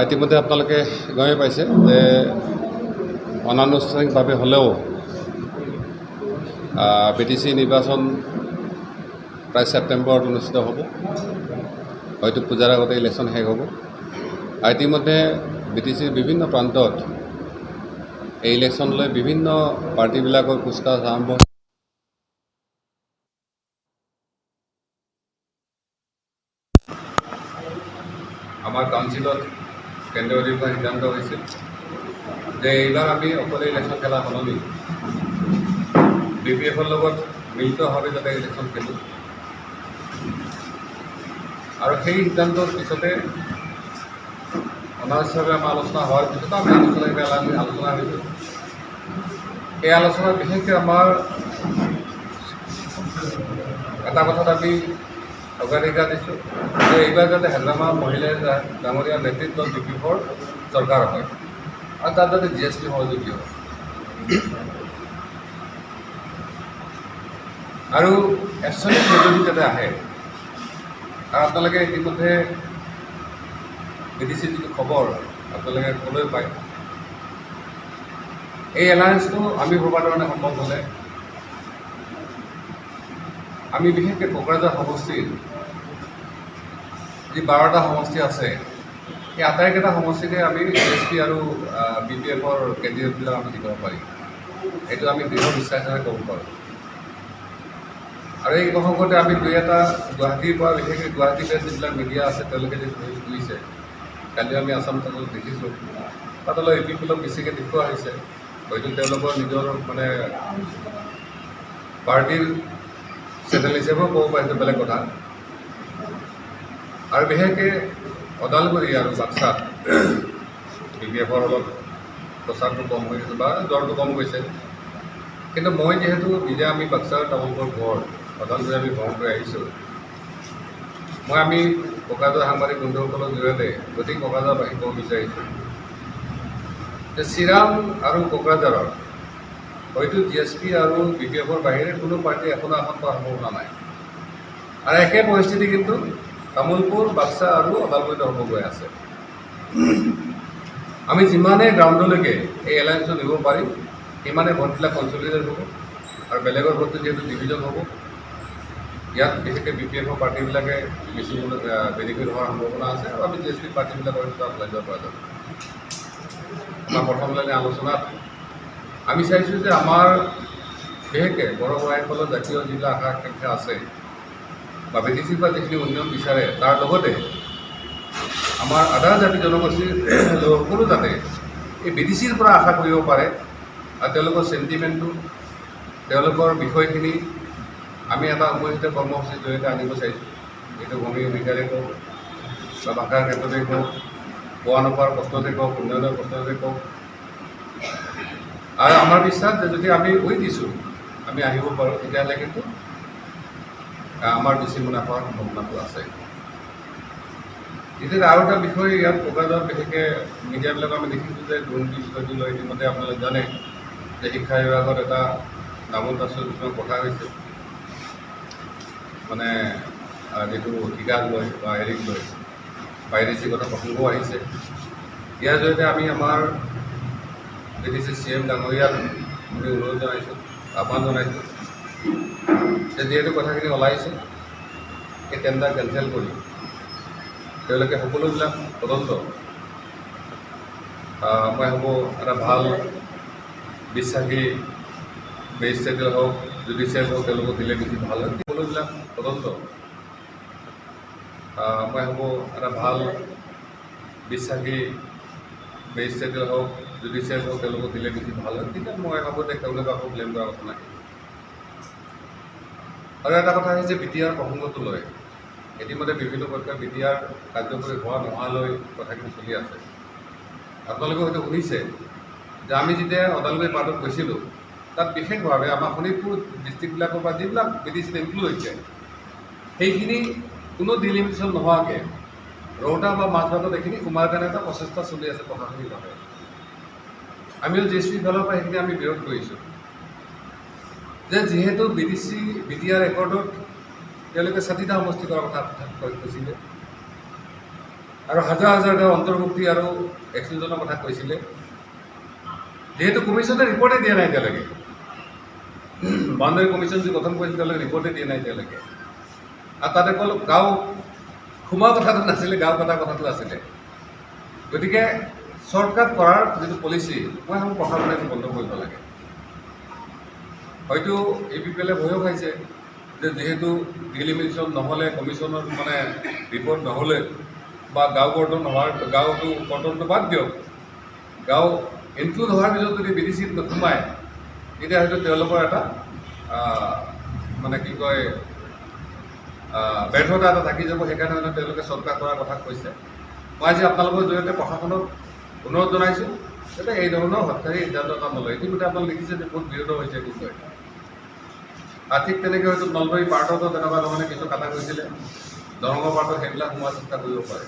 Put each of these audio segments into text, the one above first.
ইতিমধ্যে আপোনালোকে গমে পাইছে যে অনানুষ্ঠানিকভাৱে হ'লেও BTC নিৰ্বাচন প্ৰায় ছেপ্টেম্বৰত অনুষ্ঠিত হ'ব। হয়তো পূজাৰ আগতে ইলেকশ্যন শেষ হ'ব। ইতিমধ্যে BTCৰ বিভিন্ন প্ৰান্তত এই ইলেকশ্যনলৈ বিভিন্ন পাৰ্টিবিলাকৰ কুচকাচ আৰম্ভ। আমাৰ কাউন্সিলত কেন্দ্ৰীয় অধিৱেশনত সিদ্ধান্ত হৈছিল যে এইবাৰ আমি অকলে ইলেকশ্যন খেলা সলনি BPFৰ লগত মিলিতভাৱে যাতে ইলেকশ্যন খেলোঁ। আৰু সেই সিদ্ধান্তৰ পিছতে অনানুষ্ঠানিকভাৱে আমাৰ আলোচনা হোৱাৰ পিছতো আমি আনুষ্ঠানিকভাৱে আলোচনা হৈছোঁ। এই আলোচনাত বিশেষকৈ আমাৰ এটা কথাত আমি অগ্ৰাধিকাৰ দিছোঁ যে এইবাৰ যাতে হেড্ৰামা মহিলাই ডাঙৰীয়াৰ নেতৃত্বত BPFৰ চৰকাৰ হয় আৰু তাত যাতে GSP সহযোগী হয়। আৰু একচুৱেলি সহযোগী যাতে আহে। আৰু আপোনালোকে ইতিমধ্যে BTCৰ যিটো খবৰ আপোনালোকে ক'লৈ পায়, এই এলায়েন্সটো আমি ভবাৰ ধৰণে সম্ভৱ হ'লে আমি বিশেষকৈ কোকৰাঝাৰ সমষ্টিৰ যি 12টা সমষ্টি আছে, সেই আটাইকেইটা সমষ্টিতে আমি GSP আৰু BPFৰ কেণ্ডিডেটবিলাক আমি জিকাব পাৰিম। এইটো আমি দৃঢ় বিশ্বাসেৰে ক'ব পাৰোঁ। আৰু এই প্ৰসংগতে আমি দুই এটা গুৱাহাটীৰ পৰা বিশেষকৈ গুৱাহাটী বেছ যিবিলাক মিডিয়া আছে তেওঁলোকে যে কৰিছে, কালি আমি আছাম টাইমত দেখিছোঁ, তাত অলপ APFলক বেছিকৈ দেখুওৱা হৈছে। হয়তো তেওঁলোকৰ নিজৰ মানে পাৰ্টিৰ চেনেল হিচাপেও ক'ব পাৰিছে, বেলেগ কথা। আৰু বিশেষকৈ ওদালগুৰি আৰু বাক্সাত BPFৰ অলপ প্ৰচাৰটো কম হৈ গৈছে বা জ্বৰটো কম গৈছে। কিন্তু মই যিহেতু নিজে আমি বাক্সাৰ তামোলপুৰ ঘৰ ওদালগুৰি আমি ভ্ৰমণ কৰি আহিছোঁ, আমি কোকৰাঝাৰ সাংবাদিক বন্ধুসকলৰ জৰিয়তে গতিকে কোকৰাঝাৰবাসী ক'ব বিচাৰিছোঁ যে চিৰাং আৰু কোকৰাঝাৰৰ হয়তো GSP আৰু BPFৰ বাহিৰে কোনো পাৰ্টি এখনো আসন পোৱাৰ সম্ভাৱনা নাই। আৰু একে পৰিস্থিতি কিন্তু তামোলপুৰ, বাক্সা আৰু ওদালগুৰিত হ'ব গৈ আছে। আমি যিমানে গ্ৰাউণ্ডলৈকে এই এলায়েন্সটো নিব পাৰিম, সিমানে ভোটবিলাক কনচলিডেট হ'ব আৰু বেলেগৰ ভোটটো যিহেতু ডিভিজন হ'ব, ইয়াত বিশেষকৈ BPFৰ পাৰ্টিবিলাকে বেছি বেনিফিট হোৱাৰ সম্ভাৱনা আছে আৰু আমি GSP পাৰ্টিবিলাকৰ তাত ওলাই যাব পৰা যাব। আমাৰ প্ৰথম লাইনে আলোচনাত আমি চাইছোঁ যে আমাৰ বিশেষকৈ বড়ো ভাইসকলৰ জাতীয় যিবিলাক আশা আকাংক্ষা আছে বা BTCৰ পৰা যিখিনি উন্নয়ন বিচাৰে, তাৰ লগতে আমাৰ আধা জাতি জনগোষ্ঠীৰ লোকসকলো যাতে এই BTCৰ পৰা আশা কৰিব পাৰে আৰু তেওঁলোকৰ চেণ্টিমেণ্টটো, তেওঁলোকৰ বিষয়খিনি আমি এটা উন্মোচিত কৰ্মসূচীৰ জৰিয়তে আনিব চাইছোঁ। এইটো ভূমি অধিকাৰেই কওক বা ভাষাৰ ক্ষেত্ৰতেই কওক, পোৱা নোপোৱাৰ প্ৰশ্নতে কওক, উন্নয়নৰ প্ৰশ্নতে কওক। আৰু আমাৰ বিশ্বাস যে যদি আমি দিছোঁ আমি আহিব পাৰোঁ, তেতিয়াহ'লে কিন্তু আমাৰ বেছি মুনাফা হোৱাৰ সম্ভাৱনাটো আছে। এতিয়া আৰু এটা বিষয় ইয়াত কোকৰাঝাৰত বিশেষকৈ মিডিয়াবিলাকক আমি দেখিছোঁ যে দুৰ্নীতি বিষয়টো লৈ ইতিমধ্যে আপোনালোকে জানে যে শিক্ষা বিভাগত এটা নামত আছোঁ কিছুমান কথা হৈছে, মানে যিটো ঠিকাক লৈ বা হেৰিক লৈ পাইৰেচিৰ কথা প্ৰসংগও আহিছে। ইয়াৰ জৰিয়তে আমি আমাৰ BTC CM ডাঙৰীয়াক আমি অনুৰোধ জনাইছোঁ, আহ্বান জনাইছোঁ যে যিহেতু কথাখিনি ওলাইছে, এই টেণ্ডাৰ কেঞ্চেল কৰি তেওঁলোকে সকলোবিলাক তদন্ত মই ভাবোঁ এটা ভাল বিশ্বাসী মেজিষ্ট্ৰেটেই হওক, জুডিচিয়েল হওক, তেওঁলোকক দিলে বেছি ভাল হয়। সকলোবিলাক তদন্ত মই ভাবোঁ এটা ভাল বিশ্বাসী মেজিষ্ট্ৰেটেই হওক, জুডিচিয়েল হওক, তেওঁলোকক দিলে বেছি ভাল হয়। তেতিয়া মই ভাবোঁ যে তেওঁলোকে আকৌ ব্লেম কৰাৰ কথা নাই। আৰু এটা কথা হৈছে BTR প্ৰসংগটো লৈ ইতিমধ্যে বিভিন্ন পক্ষই BTR কাৰ্যকৰী হোৱা নোহোৱালৈ কথাখিনি চলি আছে। আপোনালোকে হয়তো শুনিছে যে আমি যেতিয়া ওদালগুৰি পাৰ্টত গৈছিলোঁ, তাত বিশেষভাৱে আমাৰ শোণিতপুৰ ডিষ্ট্ৰিক্টবিলাকৰ পৰা যিবিলাক BTCত এমপ্লয় হৈছে, সেইখিনি কোনো ডিলিমিটেশ্যন নোহোৱাকৈ ৰৌতা বা মাজবাটত এইখিনি সোমাৰ কাৰণে এটা প্ৰচেষ্টা চলি আছে প্ৰশাসনিকভাৱে। আমিও GSP ফালৰ পৰা সেইখিনি আমি বিৰোধ কৰিছোঁ যে যিহেতু BTR ৰেকৰ্ডত তেওঁলোকে 60টা সমষ্টি কৰাৰ কথা কৈছিলে, আৰু হাজাৰ হাজাৰ গাঁও অন্তৰ্ভুক্তি আৰু এক্সক্লুজনৰ কথা কৈছিলে। যিহেতু কমিশ্যনে ৰিপৰ্টেই দিয়া নাই এতিয়ালৈকে, বাউণ্ডাৰী কমিশ্যন যি গঠন কৰিছিল তেওঁলোকে ৰিপৰ্টেই দিয়া নাই এতিয়ালৈকে। আৰু তাতে অকল গাঁও সোমোৱা কথাটো নাছিলে, গাঁও কটা কথাটো আছিলে। গতিকে শ্বৰ্টকাট কৰাৰ যিটো পলিচি, মই ভাবোঁ প্ৰশাসনে এইটো বন্ধ কৰিব লাগে। হয়তো APPL ভয়ো খাইছে যে যিহেতু ডিলিমিটেশ্যন নহ'লে, কমিশ্যনৰ মানে ৰিপৰ্ট নহ'লে বা গাঁও কৰ্টন হোৱাৰ, গাঁৱটো কৰ্টনটো বাদ দিয়ক, গাঁও ইনক্লুড হোৱাৰ পিছত যদি BDCত নোসোমায় তেতিয়া হয়তো তেওঁলোকৰ এটা মানে কি কয় ব্যৰ্থতা এটা থাকি যাব। সেইকাৰণে হয়তো তেওঁলোকে শ্বৰ্টকাট কৰাৰ কথা কৈছে। মই আজি আপোনালোকৰ জৰিয়তে প্ৰশাসনক অনুৰোধ জনাইছোঁ যাতে এই ধৰণৰ হত্যাৰী সিদ্ধান্ত এটা নলয়। ইতিমধ্যে আপোনালোকে দেখিছে যে বহুত বিৰোধ হৈছে বিষয়ে। আৰু ঠিক তেনেকৈ হয়তো নলবাৰী পাৰ্টতো তেনেকুৱা ধৰণে কিছু কাটা গৈছিলে, দৰঙৰ পাৰ্টত সেইবিলাক সোমোৱাৰ চেষ্টা কৰিব পাৰে।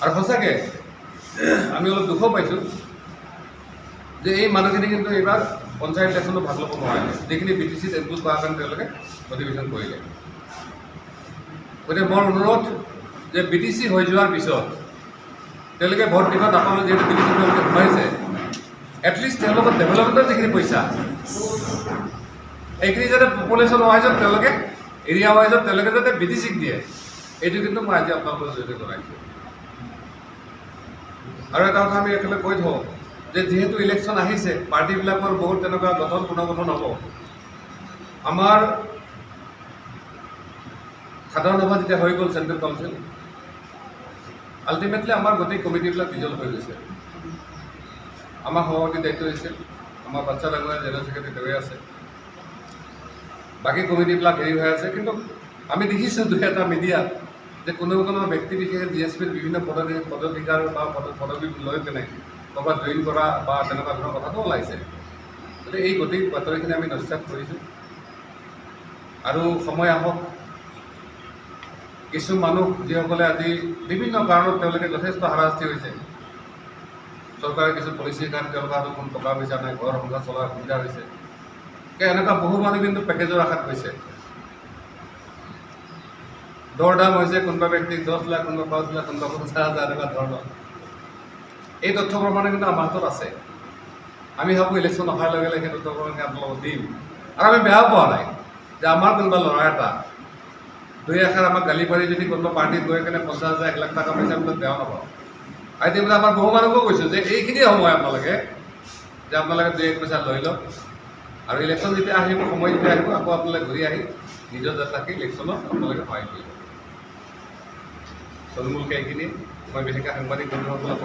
আৰু সঁচাকৈ আমি অলপ দুখো পাইছোঁ যে এই মানুহখিনি কিন্তু এইবাৰ পঞ্চায়ত ইলেকশ্যনত ভাগ ল'ব নোৱাৰিলে, যিখিনি BDCত ইনক্লুড কৰাৰ কাৰণে তেওঁলোকে অধিৱেশন কৰিলে। গতিকে মোৰ অনুৰোধ যে BDC হৈ যোৱাৰ পিছত তেওঁলোকে ভোট দিব নাপালে, যিহেতু BDC তেওঁলোকে সোমাইছে, এটলিষ্ট তেওঁলোকৰ ডেভেলপমেণ্টৰ যিখিনি পইচা এইখিনি যাতে পপুলেশ্যন ৱাইজত তেওঁলোকে, এৰিয়া ৱাইজত তেওঁলোকে যাতে BDCক দিয়ে, এইটো কিন্তু মই আজি আপোনালোকৰ জৰিয়তে জনাইছোঁ। আৰু এটা কথা আমি একেলগে কৈ থওঁ যে যিহেতু ইলেকশ্যন আহিছে, পাৰ্টিবিলাকৰ বহুত তেনেকুৱা পুনৰ্গঠন হ'ব। আমাৰ সাধাৰণ সভা যেতিয়া হৈ গ'ল চেণ্ট্ৰেল কাউন্সিল, আল্টিমেটলি আমাৰ গোটেই কমিটিবিলাক ডিজলভ হৈ গৈছে। আমাৰ সভাপতিৰ দায়িত্ব হৈছে, আমাৰ বাচ্চা ডাঙৰীয়া জেনেৰেল ছেক্ৰেটাৰী তেওঁৱে আছে, বাকী কমিটিবিলাক হেৰি হৈ আছে। কিন্তু আমি দেখিছোঁ দুই এটা মিডিয়াত যে কোনো ব্যক্তি বিশেষে DSPৰ বিভিন্ন পদাধিকাৰ বা পদবী লৈ পিনে ক'ৰবাত জইন কৰা বা তেনেকুৱা ধৰণৰ কথাটো ওলাইছে। গতিকে এই গোটেই বাতৰিখিনি আমি নস্যাৎ কৰিছোঁ। আৰু সময় আহক, কিছু মানুহ যিসকলে আজি বিভিন্ন কাৰণত তেওঁলোকে যথেষ্ট হাৰাশাস্তি হৈছে, চৰকাৰে কিছু পলিচিৰ কাৰণে তেওঁলোকৰ হাতত কোনো টকা পইচা নাই, ঘৰ সংসাৰ চলাৰ অসুবিধা হৈছে, এনেকুৱা বহু মানুহ কিন্তু পেকেজৰ আশাত গৈছে। দৰ দাম হৈছে, কোনোবা ব্যক্তিক 10 লাখ, কোনোবা 5 লাখ, কোনোবা 50,000, এনেকুৱা ধৰণৰ। এই তথ্য প্ৰমাণে কিন্তু আমাৰ হাতত আছে। আমি ভাবোঁ ইলেকশ্যন অহাৰ লগে লগে সেই তথ্য প্ৰমাণে আপোনালোকক দিম। আৰু আমি বেয়া পোৱা নাই যে আমাৰ কোনোবা ল'ৰা এটা দুই এষাৰ আমাক গালি পাৰি যদি কোনোবা পাৰ্টিত গৈ কেনে 50,000, 1 লাখ টকা পইচা বোলে বেয়া নাপাওঁ। আৰু তেতিয়া আমাৰ বহু মানুহকো কৈছোঁ যে এইখিনিয়ে সময় আপোনালোকে যে আপোনালোকে 2-1 পইচা লৈ লওক, আৰু ইলেকশ্যন যেতিয়া আহিব, সময় যেতিয়া আহিব, আকৌ আপোনালোকে ঘূৰি আহি নিজৰ যাত্ৰাকে ইলেকশ্যনত আপোনালোকে সহায় কৰিব। থলমূলকৈ এইখিনি মই বিশেষকৈ সাংবাদিক বন্ধুসকলক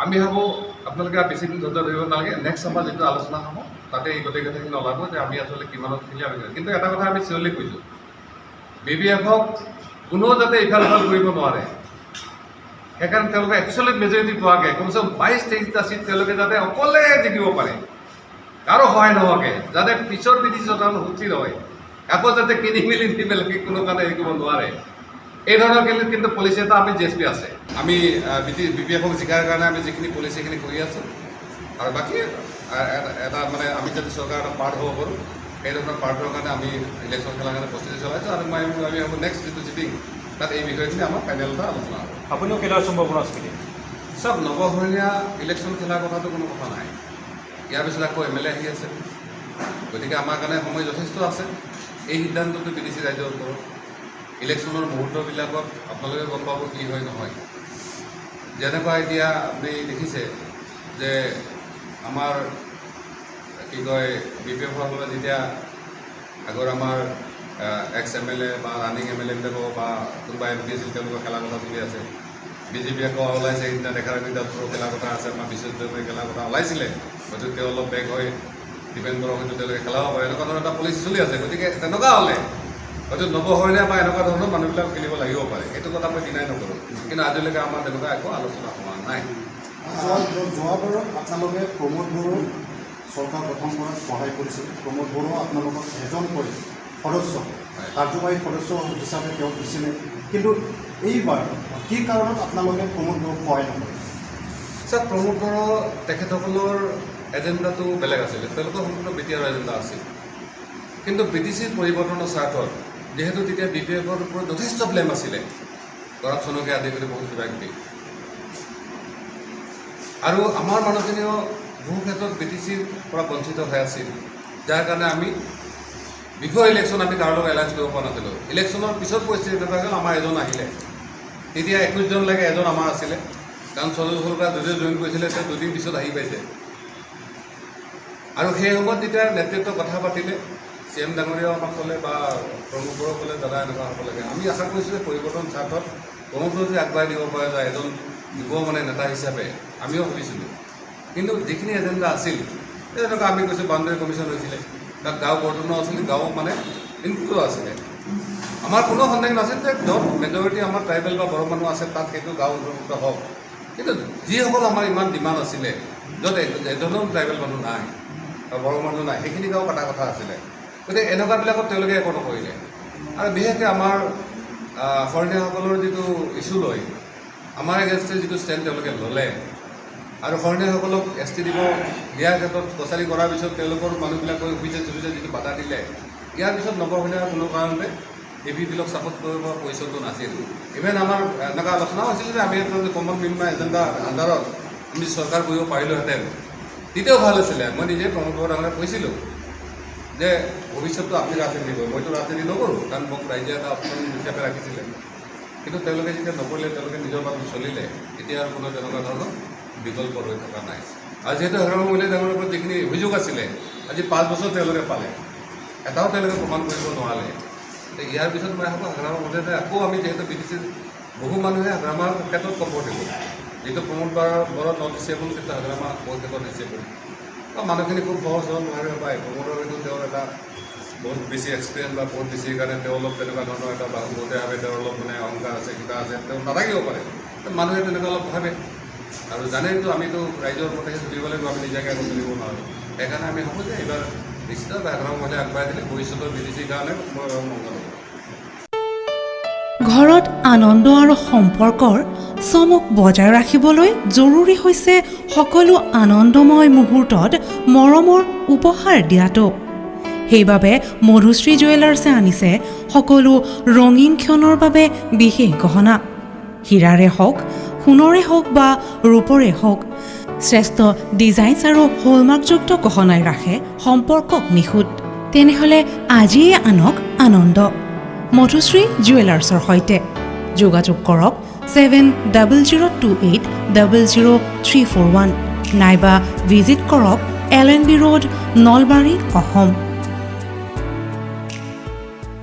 আমি ভাবোঁ আপোনালোকে বেছি দিন ধৈৰ্য ধৰিব নালাগে। নেক্সট আমাৰ যিটো আলোচনা হ'ব তাতে এই গোটেই কথাখিনি ওলাব যে আমি আচলতে কিমানত খেলি আমি। কিন্তু এটা কথা আমি চিঞৰলি কৈছোঁ, BBFক কোনেও যাতে ইফাল সিফাল কৰিব নোৱাৰে। সেইকাৰণে তেওঁলোকে একচুৱেলি মেজৰিটি পোৱাকৈ কমচে কম 22-23টা চিট তেওঁলোকে যাতে অকলে জিকিব পাৰে, কাৰো সহায় নোহোৱাকৈ, যাতে পিছৰ BDC সুস্থিৰ হয়, আকৌ যাতে কিনি মেলি নিবেলকে কোনো কাৰণে হেৰি কৰিব নোৱাৰে। এই ধৰণৰ কিন্তু পলিচি এটা আমি GSP আছে। আমি BBFক জিকাৰ কাৰণে আমি যিখিনি পলিচি সেইখিনি কৰি আছোঁ। আৰু বাকী এটা মানে আমি যদি চৰকাৰ এটা পাৰ্ট হ'ব পাৰোঁ, সেই ধৰণৰ পাৰ্টৰ কাৰণে আমি ইলেকশ্যন খেলাৰ কাৰণে প্ৰস্তুতি চলাইছোঁ। আৰু আমি ভাবোঁ নেক্সট যিটো চিটিং তাত এই বিষয়খিনি আমাৰ ফাইনেল এটা আলোচনা হ'ব। আপুনিও খেলাৰ সম্ভাৱনা আছে নেকি? চব নৱঘৰীয়া ইলেকশ্যন খেলাৰ কথাটো কোনো কথা নাই। ইয়াৰ পিছত আকৌ MLA আহি আছে, গতিকে আমাৰ কাৰণে সময় যথেষ্ট আছে। এই সিদ্ধান্তটো BDC ৰাইজৰ ওপৰত। ইলেকশ্যনৰ মুহূৰ্তবিলাকত আপোনালোকে গম পাব কি হয় নহয়। যেনেকুৱা এতিয়া আপুনি দেখিছে যে আমাৰ কি কয় BPF-সকলে যেতিয়া আগৰ আমাৰ ex-MLA বা ৰানিং MLA-বিলাকক বা কোনোবা MP আছিল তেওঁলোকৰ খেলা কথা চলি আছে। BJP আকৌ ওলাইছে, সেইদিনা দেখাৰ ভিতৰত খেলা কথা আছে, আমাৰ বিশ্বজিৎ খেলা কথা ওলাইছিলে, হয়তো তেওঁ অলপ বেগ হৈ ডিপেণ্ড কৰক, হয়তো তেওঁলোকে খেলাব পাৰে, এনেকুৱা ধৰণৰ এটা পলিচি চলি আছে। গতিকে তেনেকুৱা হ'লে হয়তো নৱঘৰীয়া বা এনেকুৱা ধৰণৰ মানুহবিলাক খেলিব লাগিব পাৰে, সেইটো কথা মই ডিনাই নকৰোঁ। কিন্তু আজিলৈকে আমাৰ তেনেকুৱা একো আলোচনা হোৱা নাই। যোৱাবাৰত আপোনালোকে প্ৰমোদ বড়ো চৰকাৰ গঠন কৰাত সহায় কৰিছিল। প্ৰমোদ বড়ো আপোনালোকক এজনকৈ সদস্য, কাৰ্যবাহী সদস্য হিচাপে তেওঁক দিছিলে। কিন্তু এইবাৰ কি কাৰণত আপোনালোকে প্ৰমোদ বড়োক সহায় নকৰে? ছাৰ, প্ৰমোদ বড়ো তেখেতসকলৰ এজেণ্ডাটো বেলেগ আছিলে, তেওঁলোকৰ সম্পূৰ্ণ BTR এজেণ্ডা আছিল। কিন্তু BDCৰ পৰিৱৰ্তনৰ স্বাৰ্থত যিহেতু তেতিয়া BPFৰ ওপৰত যথেষ্ট ব্লেম আছিলে কৰাপশ্যনকে আদি কৰি বহুত কিবা কিবি আৰু আমাৰ মানুহখিনিও বহু ক্ষেত্ৰত BTCৰ পৰা বঞ্চিত হৈ আছিল যাৰ কাৰণে আমি বিফৰ ইলেকশ্যন আমি কাৰো লগত এলায়েন্স কৰিব পৰা নাছিলোঁ ইলেকশ্যনৰ পিছত পৰিস্থিতি এনেকুৱা হ'ল আমাৰ এজন আহিলে তেতিয়া 21 জন লাগে এজন আমাৰ আছিলে কাৰণ চলুৰ পৰা যদিও জইন কৰিছিলে তেওঁ দুদিন পিছত আহি পাইছে আৰু সেই সময়ত যেতিয়া নেতৃত্ব কথা পাতিলে CM ডাঙৰীয়াও আমাক ক'লে বা প্ৰমোদ বড়োক ক'লে দাদা এনেকুৱা হ'ব লাগে আমি আশা কৰিছোঁ যে পৰিৱৰ্তন স্বাৰ্থত প্ৰমোদ বড়ো যদি আগবঢ়াই দিব পৰা যায় এজন যুৱ মানে নেতা হিচাপে আমিও ভাবিছিলোঁ কিন্তু যিখিনি এজেণ্ডা আছিল তেনেকুৱা আমি কৈছোঁ বাউণ্ডেৰী কমিশ্যন হৈছিলে তাত গাঁও বৰ্তনো আছিলে গাঁও মানে ইনক্লুডো আছিলে আমাৰ কোনো সন্দেহ নাছিল যে য'ত মেজৰিটি আমাৰ ট্ৰাইবেল বা বড়ো মানুহ আছে তাত সেইটো গাঁও অন্তৰ্ভুক্ত হওক কিন্তু যিসকল আমাৰ ইমান ডিমাণ্ড আছিলে য'ত এজনো ট্ৰাইবেল মানুহ নাই বা বড়ো মানুহ নাই সেইখিনি গাঁও কটা কথা আছিলে গতিকে এনেকুৱাবিলাকত তেওঁলোকে একো নকৰিলে আৰু বিশেষকৈ আমাৰ শৰণীয়াসকলৰ যিটো ইছ্যু লৈ আমাৰ এগেইনষ্টে যিটো ষ্টেণ্ড তেওঁলোকে ল'লে আৰু শৰণীয়াসকলক ST দিব দিয়াৰ ক্ষেত্ৰত কচাৰী কৰাৰ পিছত তেওঁলোকৰ মানুহবিলাকে অফিচে চফিচে যিটো বাধা দিলে ইয়াৰ পিছত নগৰখনীয়াৰ কোনো কাৰণতে AV বিলক ছাপোৰ্ট কৰিব পৰা পজিশ্যনটো নাছিল ইভেন আমাৰ এনেকুৱা আলোচনাও আছিল যে আমি এটা কমন মিনিমাম এজেণ্ডা আণ্ডাৰত আমি চৰকাৰ কৰিব পাৰিলোহেঁতেন তেতিয়াও ভাল আছিলে মই নিজে প্ৰমোদ বড়ো ডাঙৰীয়াক কৈছিলোঁ যে ভৱিষ্যতটো আপুনি ৰাজনীতি কৰিব মইতো ৰাজনীতি নকৰোঁ কাৰণ মোক ৰাইজে এটা অপশ্যন হিচাপে ৰাখিছিলে কিন্তু তেওঁলোকে যেতিয়া নকৰিলে তেওঁলোকে নিজৰ মাজত চলিলে এতিয়া আৰু কোনো তেনেকুৱা ধৰণৰ বিকল্প ৰৈ থকা নাই আৰু যিহেতু হেগ্ৰামৰ মহিলা ডাঙৰীয়াৰ ওপৰত যিখিনি অভিযোগ আছিলে আজি 5 বছৰ তেওঁলোকে পালে এটাও তেওঁলোকে প্ৰমাণ কৰিব নোৱাৰে ইয়াৰ পিছত মই ভাবোঁ হেগ্ৰামৰ মহিলাই আকৌ আমি যিহেতু BTCৰ বহু মানুহে হেগ্ৰামৰ ক্ষেত্ৰত কমফৰ্টেবল যিটো প্ৰমোদ বড়ো নট ডিচেবল কিন্তু হেগ্ৰামা বহুত ক্ষেত্ৰত ডিচেবল মানুহখিনি খুব সহজ সৰল নোৱাৰিব পাৰে প্ৰমোদৰ কিন্তু তেওঁৰ এটা বহুত বেছি এক্সপিৰিয়েঞ্চ বা বহুত বেছি কাৰণে তেওঁ অলপ তেনেকুৱা ধৰণৰ এটা বহুতে ভাবে তেওঁৰ অলপ মানে অহংকাৰ আছে কিবা আছে তেওঁ নাথাকিব পাৰে মানুহে তেনেকুৱা অলপ ভাবে আৰু জানেতো আমিতো ৰাইজৰ মতেহে চলিব লাগিব আমি নিজাকৈ একো চলিব নোৱাৰোঁ সেইকাৰণে আমি ভাবোঁ যে এইবাৰ নিশ্চিতভাৱে হেগ্ৰামৰ মহিলাই আগবঢ়াই দিলে ভৱিষ্যতৰ BTCৰ কাৰণে মংগল হ'ব ঘৰত আনন্দ আৰু সম্পৰ্কৰ চমক বজাই ৰাখিবলৈ জৰুৰী হৈছে সকলো আনন্দময় মুহূৰ্তত মৰমৰ উপহাৰ দিয়াটো সেইবাবে মধুশ্ৰী জুৱেলাৰ্ছে আনিছে সকলো ৰঙীন ক্ষণৰ বাবে বিশেষ গহনা হীৰাৰে হওক সোণৰে হওক বা ৰূপৰে হওক শ্ৰেষ্ঠ ডিজাইনছ আৰু হলমাৰ্কযুক্ত গহনাই ৰাখে সম্পৰ্কক নিখুঁত তেনেহ'লে আজিয়ে আনক আনন্দ মধুশ্ৰী জুৱেলাৰ্ছৰ সৈতে যোগাযোগ কৰক 7002800341 নাইবা ভিজিট কৰক LNB ৰোড নলবাৰী অসম